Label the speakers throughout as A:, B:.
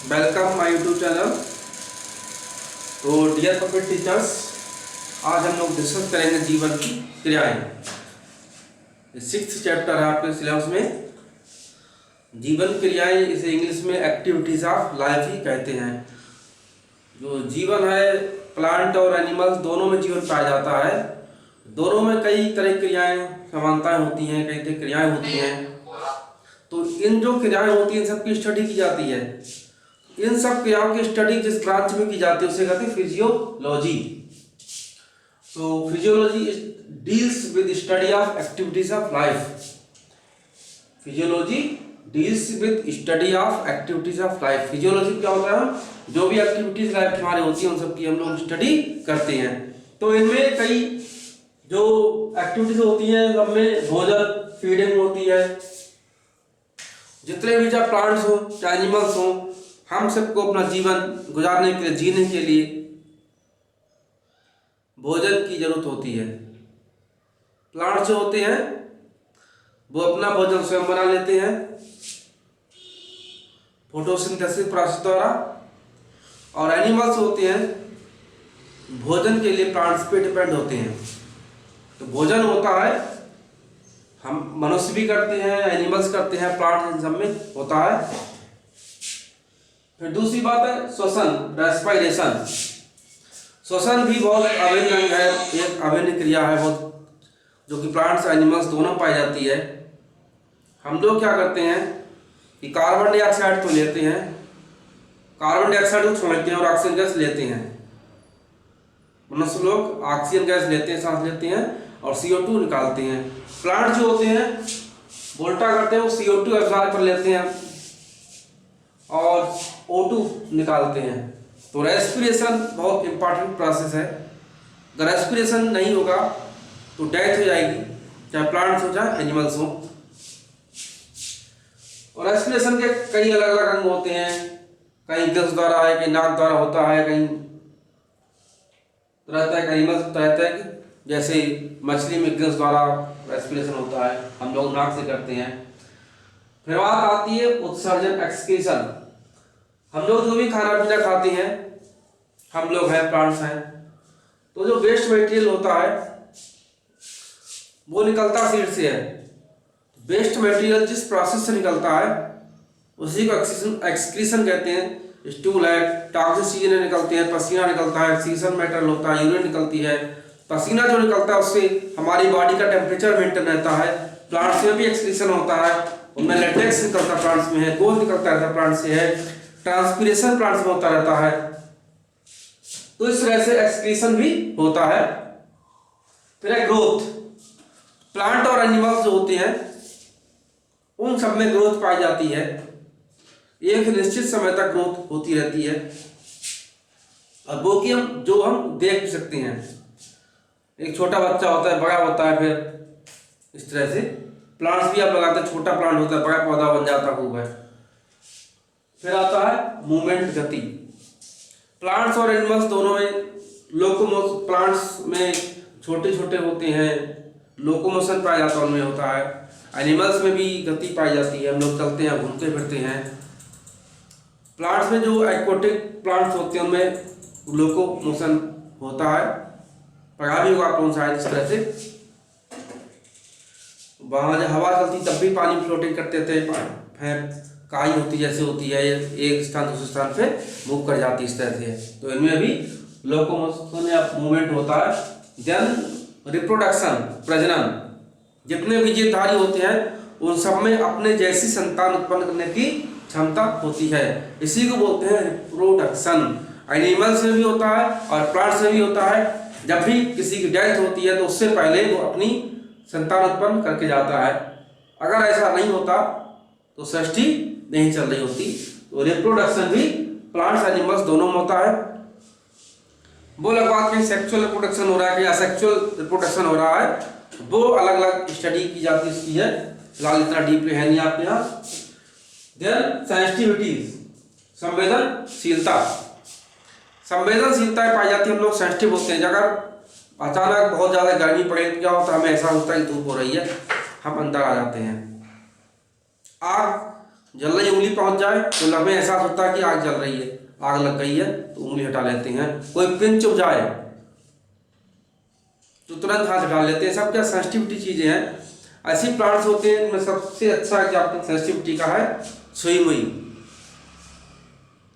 A: Welcome my YouTube channel. तो dear puppet teachers, आज हम लोग डिस्कस करेंगे जीवन की क्रियाएं। 6th चैप्टर है आपके सिलेबस में। जीवन क्रियाएं इसे इंग्लिश में एक्टिविटीज ऑफ लाइफ ही कहते हैं। जो जीवन है, प्लांट और एनिमल्स दोनों में जीवन पाया जाता है। दोनों में कई तरह की क्रियाएं समानताएं होती हैं, कई तरह की क्रियाएं होती हैं। तो इन जो क्रियाएं होती हैं, इन सबकी स्टडी की जाती है। इन सब क्रियाओं की स्टडी जिस ब्रांच में की जाती है उसे कहते हैं फिजियोलॉजी। तो physiology deals with study of activities of life. Physiology deals with study of activities of life. Physiology क्या होता है? जो भी एक्टिविटीज लाइफ हमारी होती है उन सब की हम लोग स्टडी करते हैं। तो इनमें कई जो एक्टिविटीज होती हैं, सब में भोजन, फीडिंग होती है। जितने भी चाहे प्लांट्स हो चाहे एनिमल्स हो, हम सबको अपना जीवन गुजारने के लिए, जीने के लिए भोजन की जरूरत होती है। प्लांट्स जो होते हैं वो अपना भोजन स्वयं बना लेते हैं फोटोसिंथेसिस प्रोसेस द्वारा, और एनिमल्स होते हैं भोजन के लिए प्लांट्स पे डिपेंड होते हैं। तो भोजन होता है, हम मनुष्य भी करते हैं, एनिमल्स करते हैं, प्लांट्स इन सब में होता है। फिर दूसरी बात है श्वसन, रेस्पिरेशन। श्वसन भी बहुत अभिन्न अंग है, एक अभिन्न क्रिया है बहुत, जो कि प्लांट्स एनिमल्स दोनों पाई जाती है। हम लोग क्या करते हैं कि कार्बन डाइऑक्साइड तो लेते हैं, कार्बन डाइऑक्साइड को छोड़ते हैं और ऑक्सीजन गैस लेते हैं। मनुष्य लोग ऑक्सीजन गैस लेते हैं, सांस लेते हैं और CO2 निकालते हैं। प्लांट जो होते हैं वो उल्टा करते हैं, वो CO2 एब्जॉर्ब कर लेते हैं और O2 निकालते हैं। तो रेस्पिरेशन बहुत इंपॉर्टेंट प्रोसेस है। अगर रेस्पिरेशन नहीं होगा तो डेथ हो जाएगी, चाहे प्लांट्स हो चाहे एनिमल्स हो। और रेस्पिरेशन के कई अलग अलग अंग होते हैं, कहीं गैस द्वारा है, कहीं नाक द्वारा होता है, कहीं रहता है, कहीं एनिमल्स रहता है कि जैसे मछली में गैस द्वारा रेस्पिरेशन होता है, हम लोग नाक से करते हैं। फिर बात आती है उत्सर्जन, एक्सक्रीशन। हम लोग जो भी खाना पीना खाते हैं, हम लोग हैं, प्लांट्स हैं, तो जो वेस्ट मटेरियल होता है वो निकलता सीड से है। वेस्ट मटेरियल जिस प्रोसेस से निकलता है उसी को एक्सक्रीशन कहते हैं। स्टूल है, टॉक्सिक चीजें निकलती हैं, पसीना निकलता है, एक्सक्रीशन मैटर होता है, यूरिन निकलती है। पसीना जो निकलता है उससे हमारी बॉडी का टेम्परेचर मेंटेन रहता है। प्लांट्स में भी एक्सक्रीशन होता है, उनमें लेटेक्स निकलता है, प्लांट्स में है, गोंद निकलता रहता है, प्लांट्स से है, ट्रांसपीरेशन प्लांट्स में होता रहता है। तो इस तरह से एक्सक्रीशन भी होता है। फिर है ग्रोथ। प्लांट और एनिमल्स जो होते हैं उन सब में ग्रोथ पाई जाती है। एक निश्चित समय तक ग्रोथ होती रहती है, और वो कि हम देख भी सकते हैं। एक छोटा बच्चा होता है, बड़ा होता है, फिर इस तरह से प्लांट्स भी आप लगाते हैं, छोटा प्लांट होता है, बड़ा पौधा बन जाता खूब है। फिर आता है मूवमेंट, गति। प्लांट्स और एनिमल्स दोनों में लोकोमोशन, प्लांट्स में छोटे छोटे होते हैं, लोकोमोशन पाया जाता है, उनमें होता है। एनिमल्स में भी गति पाई जाती है, हम लोग चलते हैं, घूमते फिरते हैं। प्लांट्स में जो एक्वाटिक प्लांट्स होते हैं उनमें लोकोमोशन होता है। पढ़ा भी होगा आप लोगों शायद इस तरह से। वहाँ जब हवा चलती तब भी पानी फ्लोटिंग करते थे, फिर काई होती जैसे होती है, एक स्थान दूसरे स्थान पे मूव कर जाती है, इस तरह से। तो इनमें भी लोकोमोशन या मूवमेंट होता है। देन रिप्रोडक्शन, प्रजनन। जितने भी जीवधारी होते हैं उन सब में अपने जैसी संतान उत्पन्न करने की क्षमता होती है, इसी को बोलते हैं रिप्रोडक्शन। एनिमल्स में भी होता है और प्लांट्स में भी होता है। जब भी किसी की डेथ होती है तो उससे पहले वो अपनी संतान उत्पन्न करके जाता है। अगर ऐसा नहीं होता तो सृष्टि नहीं चल रही होती। तो रिप्रोडक्शन भी प्लांट्स एनिमल्स दोनों में होता है। वो अलग बात कहीं सेक्सुअल रिप्रोडक्शन हो रहा है कि असेक्सुअल रिप्रोडक्शन हो रहा है, वो अलग अलग स्टडी की जाती इसकी है, फिलहाल इतना डीपली है नहीं आपके यहाँ। देन सेंसिटिविटीज, संवेदनशीलता। संवेदनशीलता पाई जाती है, हम लोग सेंसिटिव होते हैं। अगर अचानक बहुत ज़्यादा गर्मी पड़े तो क्या होता है, हमें ऐसा होता है कि धूप हो रही है, हम अंदर आ जाते हैं। आग जल्दी उंगली पहुंच जाए तो हमें एहसास होता है कि आग जल रही है, आग लग गई है, तो उंगली हटा लेते हैं। कोई पिन चुभ जाए तो तुरंत हाथ हटा लेते हैं। सब क्या सेंसिटिविटी चीजें हैं। ऐसी प्लांट्स होते हैं इनमें सबसे अच्छा एग्जाम्पल सेंसिटिविटी का है सुई मुई,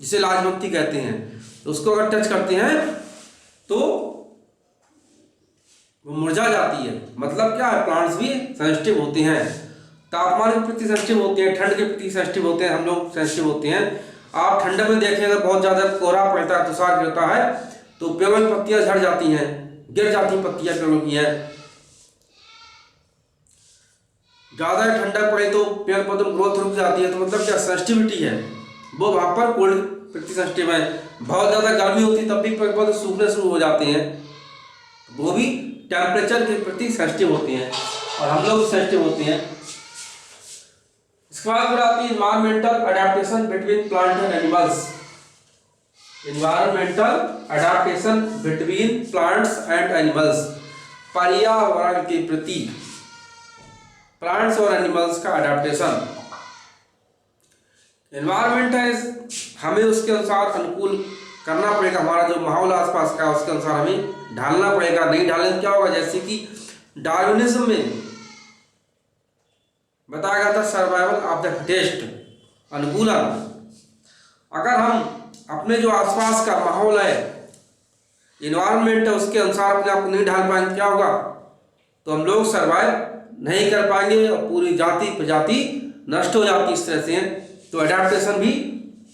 A: जिसे लाजमती कहते हैं। तो उसको अगर टच करते हैं तो वो मुरझा जाती है। मतलब क्या है, प्लांट्स भी सेंसिटिव होते हैं, तापमान के प्रति सेंसिटिव होते हैं, ठंड के प्रति सेंसिटिव होते हैं, हम लोग सेंसिटिव होते हैं। आप ठंड में देखें अगर बहुत ज़्यादा कोहरा पड़ता है, तुषार गिरता है, तो पेड़ों की पत्तियां झड़ जाती हैं, गिर जाती हैं पत्तियां पेड़ों की हैं। ज़्यादा ठंडा पड़े तो पेड़ पौधों में ग्रोथ रुक जाती है। तो मतलब क्या सेंसिटिविटी है वो वहाँ पर कोल्ड प्रति सेंसिटिव है। बहुत ज़्यादा गर्मी होती है तब भी पेड़ पौधे सूखने शुरू हो जाते हैं, वो भी टेम्परेचर के प्रति सेंसिटिव होते हैं, और हम लोग सेंसिटिव होते हैं। इसके बाद फिर आती है environmental adaptation between plant and animals. Environmental adaptation between plants and animals, पर्यावरण के प्रति प्लांट्स और एनिमल्स का अडेप्टेशन। एनवायरमेंट है, हमें उसके अनुसार अनुकूल करना पड़ेगा। हमारा जो माहौल आसपास का उसके अनुसार हमें ढालना पड़ेगा। नहीं ढालें तो क्या होगा, जैसे कि डार्विनिज्म में बताया गया था सर्वाइवल ऑफ द फिटेस्ट, अनुकूलन। अगर हम अपने जो आसपास का माहौल है, इन्वायरमेंट है, उसके अनुसार अपने आप को नहीं ढाल पाएंगे, क्या होगा, तो हम लोग सर्वाइव नहीं कर पाएंगे और पूरी जाति प्रजाति नष्ट हो जाती इस तरह से। तो अडेप्टेशन भी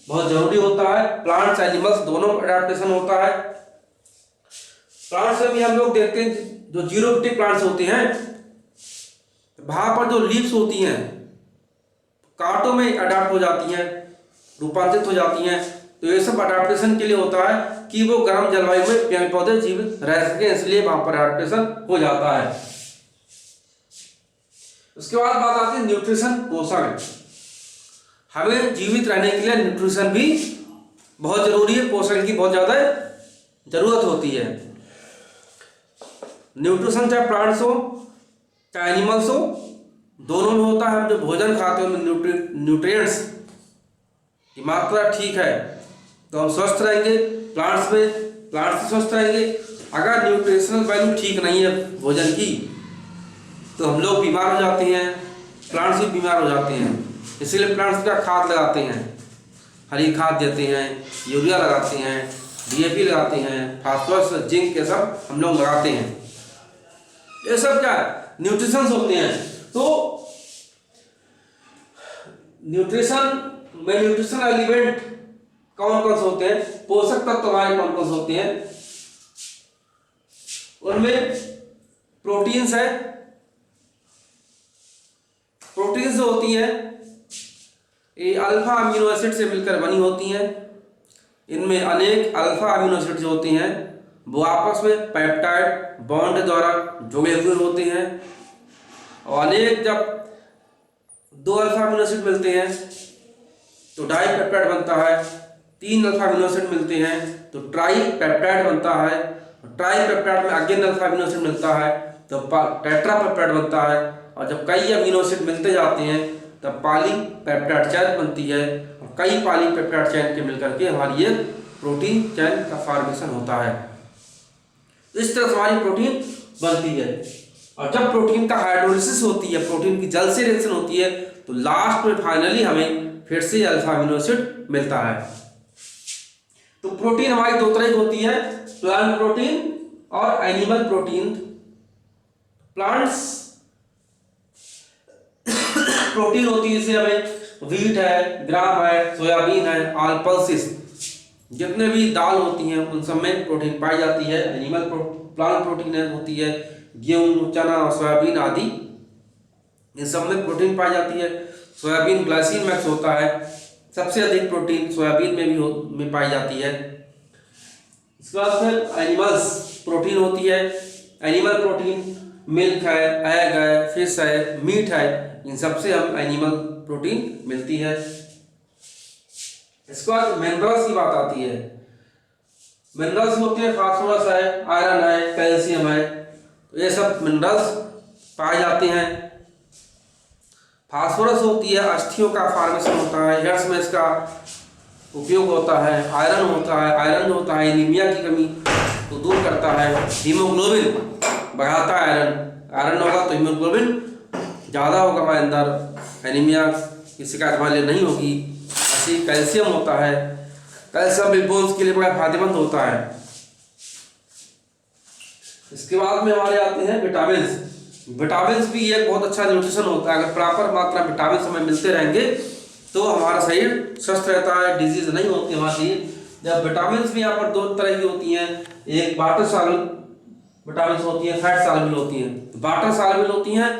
A: बहुत जरूरी होता है। प्लांट्स एनिमल्स दोनों अडेप्टेशन होता है। प्लांट्स में भी हम लोग देखते हैं जो जीरोफिटिक प्लांट्स होते हैं, वहां पर जो लीव्स होती हैं कांटों में अडेप्ट हो जाती हैं, रूपांतरित हो जाती हैं। तो ये सब अडेप्टेशन के लिए होता है कि वो गर्म जलवायु में पेड़ पौधे जीवित रह सके, इसलिए वहां पर अडेप्टेशन हो जाता है। उसके बाद बात आती है न्यूट्रिशन, पोषण। हमें जीवित रहने के लिए न्यूट्रिशन भी बहुत जरूरी है, पोषण की बहुत ज्यादा जरूरत होती है। न्यूट्रिशन चाहे प्लांट्स हो चाहे एनिमल्स हो, दोनों में होता है। हम जो भोजन खाते हैं उनमें न्यूट्रिएंट्स की मात्रा ठीक है तो हम स्वस्थ रहेंगे। प्लांट्स से स्वस्थ रहेंगे। अगर न्यूट्रिशनल वैल्यू ठीक नहीं है भोजन की तो हम लोग बीमार हो जाते हैं, प्लांट्स भी बीमार हो जाते हैं। इसीलिए प्लांट्स का खाद लगाते हैं, हरी खाद देते हैं, यूरिया लगाते हैं, डीएपी लगाते हैं, फास्फोरस, जिंक, ये सब हम लोग लगाते हैं। ये सब क्या न्यूट्रिशन होते हैं। तो न्यूट्रिशन एलिमेंट कौन कौन से होते हैं, पोषक तत्व हमारे कौन कौन से होते हैं, उनमें प्रोटीन्स है। प्रोटीन्स जो होती हैं ये अल्फा अमीनो एसिड से मिलकर बनी होती हैं। इनमें अनेक अल्फा अमीनो एसिड जो होते हैं वो आपस में पेप्टाइड बॉन्ड द्वारा जुड़े हुए होते हैं। और अनेक जब दो अल्फा अमीनो एसिड मिलते हैं तो डाई पेप्टाइड बनता है, तीन अल्फा अमीनो एसिड मिलते हैं तो ट्राई पेप्टाइड बनता है, ट्राई पेप्टाइड में अगेन अल्फा अमीनो एसिड मिलता है तो टेट्रा पेप्टाइड बनता है। और जब कई अमीनो एसिड मिलते जाते हैं तब पॉली पेप्टाइड चेन बनती है, और कई पॉली पेप्टाइड चेन के मिलकर के हमारी ये प्रोटीन चेन का फॉर्मेशन होता है। इस तरह से हमारी प्रोटीन बनती है। और जब प्रोटीन का हाइड्रोलिसिस होती है, प्रोटीन की जल से रिएक्शन होती है, तो लास्ट में फाइनली हमें फिर से अल्फा अमीनो एसिड मिलता है। तो प्रोटीन हमारी दो तरह की होती है, प्लांट प्रोटीन और एनिमल प्रोटीन। प्लांट्स प्रोटीन होती है, जैसे हमें व्हीट है, ग्राम है, सोयाबीन है, ऑल पल्सेस, जितने भी दाल होती हैं उन सब में प्रोटीन पाई जाती है। एनिमल प्लांट प्रोटीन होती है गेहूं, चना, सोयाबीन आदि, इन सब में प्रोटीन पाई जाती है। सोयाबीन ग्लाइसिन मैक्स होता है, सबसे अधिक प्रोटीन सोयाबीन में पाई जाती है। इसके बाद फिर एनिमल्स प्रोटीन होती है। एनिमल प्रोटीन मिल्क है, एग है, फिश है, मीट है, इन सबसे हम एनिमल प्रोटीन मिलती है। इसके बाद मिनरल्स की बात आती है। मिनरल्स होते हैं फास्फोरस है, आयरन है, कैल्शियम है, तो ये सब मिनरल्स पाए जाते हैं। फास्फोरस होती है, अस्थियों का फॉर्मेशन होता है, हेयर्स में इसका उपयोग होता है। आयरन होता है, आयरन होता है एनीमिया की कमी को दूर करता है। हीमोग्लोबिन बढ़ाता है, आयरन होगा तो हीमोग्लोबिन ज़्यादा होगा हमारे अंदर, एनीमिया की शिकायत हमारे लिए नहीं होगी। ऐसे कैल्शियम होता है, कैल्शियम भी बोन्स के लिए बड़ा फायदेमंद होता है। इसके बाद में हमारे आते हैं विटामिन। विटामिन भी एक बहुत अच्छा न्यूट्रिशन होता है। अगर प्रॉपर मात्रा में विटामिन हमें मिलते रहेंगे तो हमारा शरीर स्वस्थ रहता है, डिजीज नहीं होती हमारी। जब विटामिन भी यहाँ पर दो तरह की होती हैं, एक वाटर सॉल्युबल विटामिन होती है, फैट सॉल्युबल होती हैं। वाटर सॉल्युबल होती हैं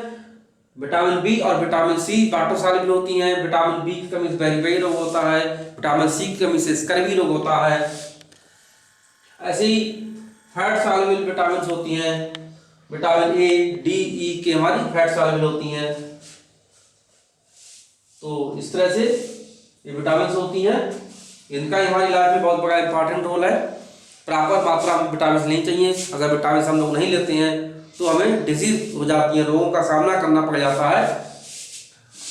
A: विटामिन बी और विटामिन सी वाटर सॉल्युबल होती हैं। विटामिन बी की कमी से बेरी रोग होता है, विटामिन सी की कमी से स्कर्वी रोग होता है। ऐसे ही फैट सॉल्युबल विटामिन होती हैं, विटामिन ए डी ई के हमारी फैट सॉल्युबल होती हैं। तो इस तरह से ये विटामिन होती हैं, इनका हमारी लाइफ में बहुत बड़ा इंपॉर्टेंट रोल है। प्रॉपर मात्रा में विटामिन लेनी चाहिए। अगर विटामिन हम लोग नहीं लेते हैं तो हमें डिजीज हो जाती है, रोगों का सामना करना पड़ जाता है।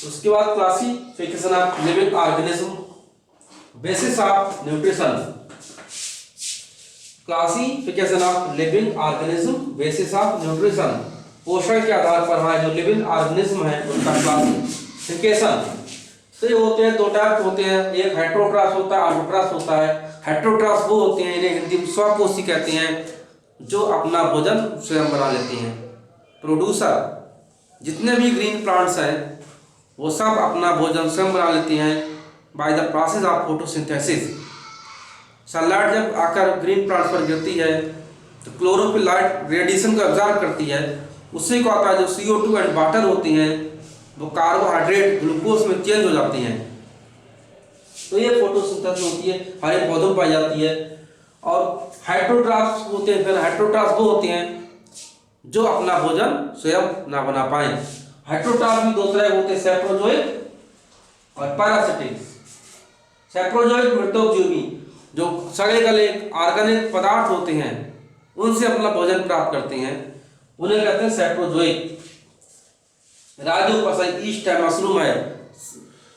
A: उसके बाद classification of living organism, basis of nutrition. Classification of living organism, basis of nutrition. पोषण के आधार पर हमारे जो लिविंग ऑर्गेनिज्म है उनका क्लासिफिकेशन। तो ये होते हैं, दो टाइप होते हैं, एक हेटेरोट्रॉफ होता है, ऑटोट्रॉफ होता है। हेटेरोट्रॉफ वो होते हैं, इन्हें हिंदी में स्वपोषी कहते हैं, जो अपना भोजन स्वयं बना लेते हैं। प्रोड्यूसर, जितने भी ग्रीन प्लांट्स हैं वो सब अपना भोजन स्वयं बना लेते हैं by the process of photosynthesis. Sunlight जब आकर ग्रीन प्लांट्स पर गिरती है तो क्लोरोफिल लाइट रेडिएशन को ऑब्जर्व करती है, उससे क्या होता है, जो CO2 एंड वाटर होती हैं वो कार्बोहाइड्रेट ग्लूकोज में चेंज हो जाती हैं। तो ये फोटोसिंथेसिस होती है, हरे पौधों में पाई जाती है। और हेटेरोट्रॉफ्स होते हैं, फिर हेटेरोट्रॉफ्स वो होते हैं जो अपना भोजन स्वयं ना बना पाए। हेटेरोट्रॉफ्स भी दो तरह होते हैं, सैप्रोजोइक और पैरासिटिक। सैप्रोजोइक मृतोपजीवी, जो सड़े गले ऑर्गेनिक पदार्थ होते हैं उनसे अपना भोजन प्राप्त करते हैं, उन्हें कहते हैं सैप्रोजोइक। राजोपसई, ईस्ट है, मशरूम है,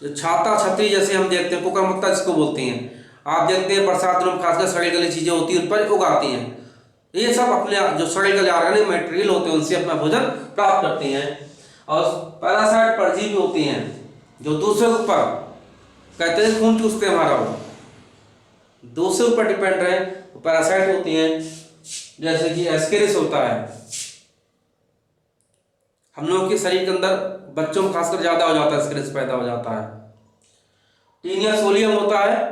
A: जो छाता छतरी जैसे हम देखते हैं, कुकुरमुत्ता जिसको बोलते हैं, आप देखते हैं बरसात दिनों में खासकर सड़े गले चीजें होती हैं उन पर उगाती हैं। ये सब अपने जो सड़े गले ऑर्गेनिक मटेरियल होते हैं उनसे अपना भोजन प्राप्त करते हैं। और पैरासाइट परजीवी होते हैं जो दूसरे ऊपर कहते हैं खून चूसते हैं हमारा, वो दूसरे ऊपर डिपेंड रहे, पैरासाइट होती हैं। जैसे कि एस्केरिस होता है, हम लोग के शरीर के अंदर बच्चों में खासकर ज्यादा हो जाता है, एस्केरिस पैदा हो जाता है। टीनिया सोलियम होता है,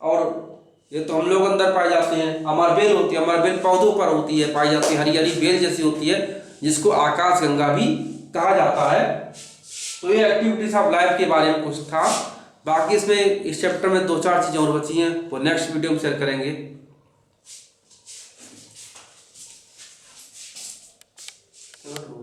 A: और ये तो हम लोग अंदर पाए जाते हैं। अमरबेल होती है, अमरबेल पौधों पर होती है, पाई जाती है, हरी हरी बेल जैसी होती है, जिसको आकाश गंगा भी कहा जाता है। तो ये एक्टिविटीज ऑफ लाइफ के बारे में कुछ था। बाकी इसमें इस चैप्टर में 2-4 चीजें और बची हैं, वो नेक्स्ट वीडियो में शेयर करेंगे।